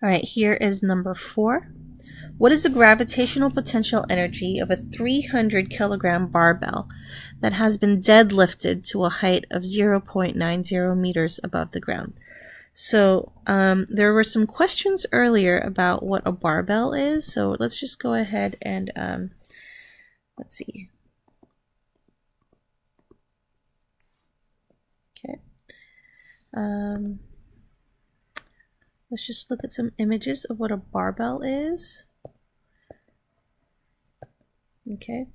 All right, here is number 4. What is the gravitational potential energy of a 300 kilogram barbell that has been deadlifted to a height of 0.90 meters above the ground? So there were some questions earlier about what a barbell is. So let's just go ahead and let's see. Okay. Let's just look at some images of what a barbell is. Okay.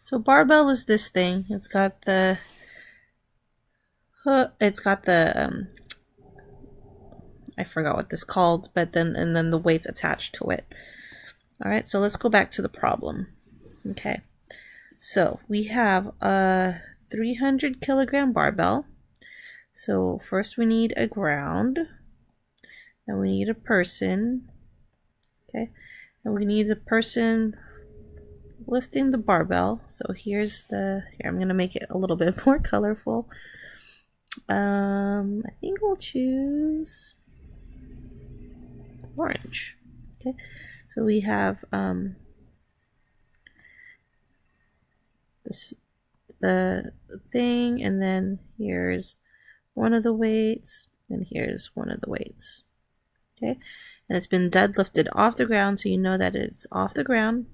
So barbell is this thing. It's got the hook. It's got the I forgot what this called, but then the weights attached to it. All right. So let's go back to the problem. Okay. So we have a 300 kilogram barbell. So first we need a ground. And we need a person, okay, and we need the person lifting the barbell. So here I'm going to make it a little bit more colorful. I think we'll choose orange. Okay, so we have the thing, and then here's one of the weights, and here's one of the weights. Okay, and it's been deadlifted off the ground, so you know that it's off the ground.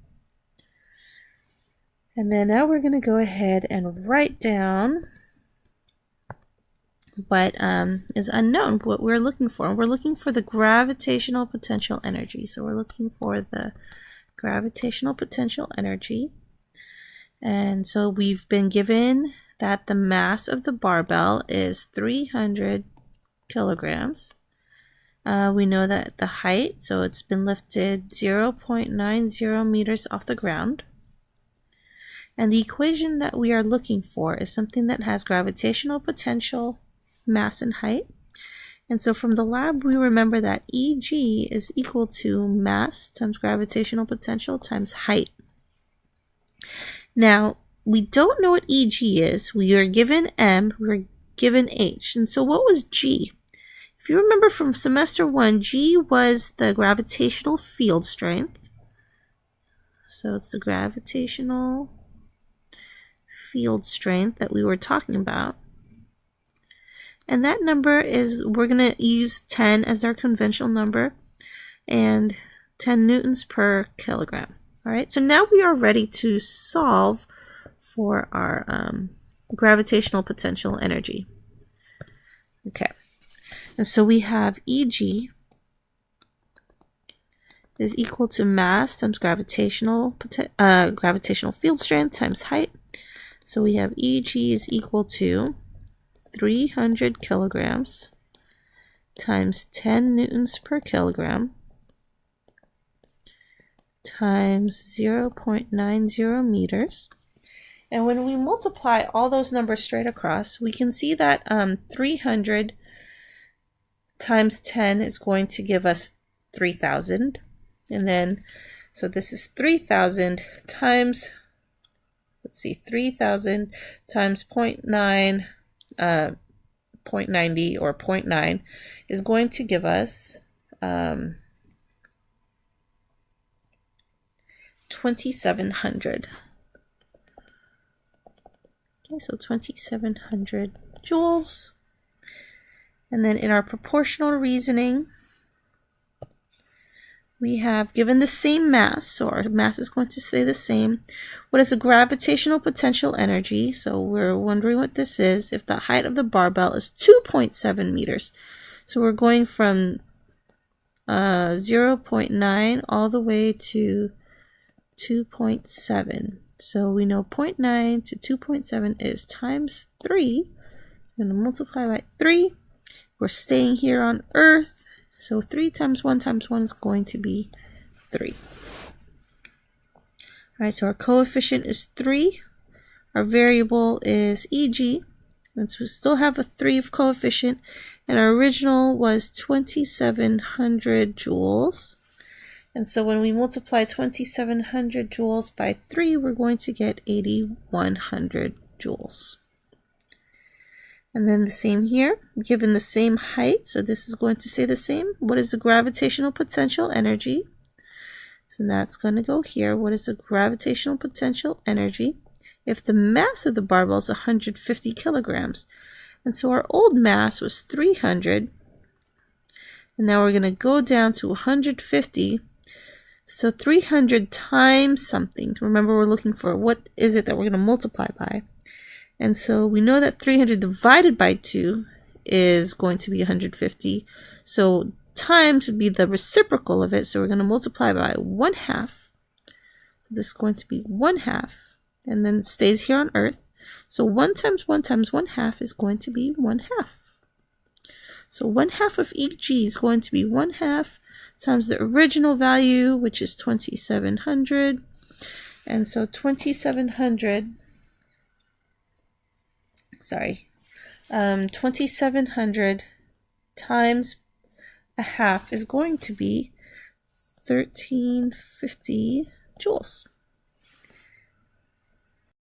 And then now we're going to go ahead and write down what is unknown, what we're looking for. We're looking for the gravitational potential energy. So we're looking for the gravitational potential energy. And so we've been given that the mass of the barbell is 300 kilograms. We know that the height, so it's been lifted 0.90 meters off the ground. And the equation that we are looking for is something that has gravitational potential, mass, and height. And so from the lab, we remember that Eg is equal to mass times gravitational potential times height. Now, we don't know what Eg is. We are given M, we're given H. And so what was G? If you remember from semester 1, G was the gravitational field strength. So it's the gravitational field strength that we were talking about. And that number is, we're going to use 10 as our conventional number, and 10 newtons per kilogram. All right, so now we are ready to solve for our gravitational potential energy. Okay. And so we have Eg is equal to mass times gravitational field strength times height. So we have Eg is equal to 300 kilograms times 10 newtons per kilogram times 0.90 meters. And when we multiply all those numbers straight across, we can see that 300 times 10 is going to give us 3,000. And then, so this is 3,000 times, let's see, 3,000 times 0.9, 0.90 or 0.9 is going to give us 2,700. Okay, so 2,700 joules. And then in our proportional reasoning, we have given the same mass, so our mass is going to stay the same. What is the gravitational potential energy? So we're wondering what this is. If the height of the barbell is 2.7 meters, so we're going from 0.9 all the way to 2.7. So we know 0.9 to 2.7 is times 3. I'm going to multiply by 3. We're staying here on Earth, so 3 times 1 times 1 is going to be 3. All right, so our coefficient is 3. Our variable is Eg, and so we still have a 3 of coefficient, and our original was 2,700 joules. And so when we multiply 2,700 joules by 3, we're going to get 8,100 joules. And then the same here, given the same height, so this is going to stay the same. What is the gravitational potential energy? So that's going to go here. What is the gravitational potential energy if the mass of the barbell is 150 kilograms? And so our old mass was 300. And now we're going to go down to 150. So 300 times something. Remember, we're looking for what is it that we're going to multiply by. And so we know that 300 divided by 2 is going to be 150. So times would be the reciprocal of it. So we're going to multiply by 1/2. So this is going to be 1/2. And then it stays here on Earth. So 1 times 1 times 1/2 is going to be 1/2. So 1/2 of each g is going to be 1/2 times the original value, which is 2,700. And so 2,700 times 1/2 is going to be 1350 joules.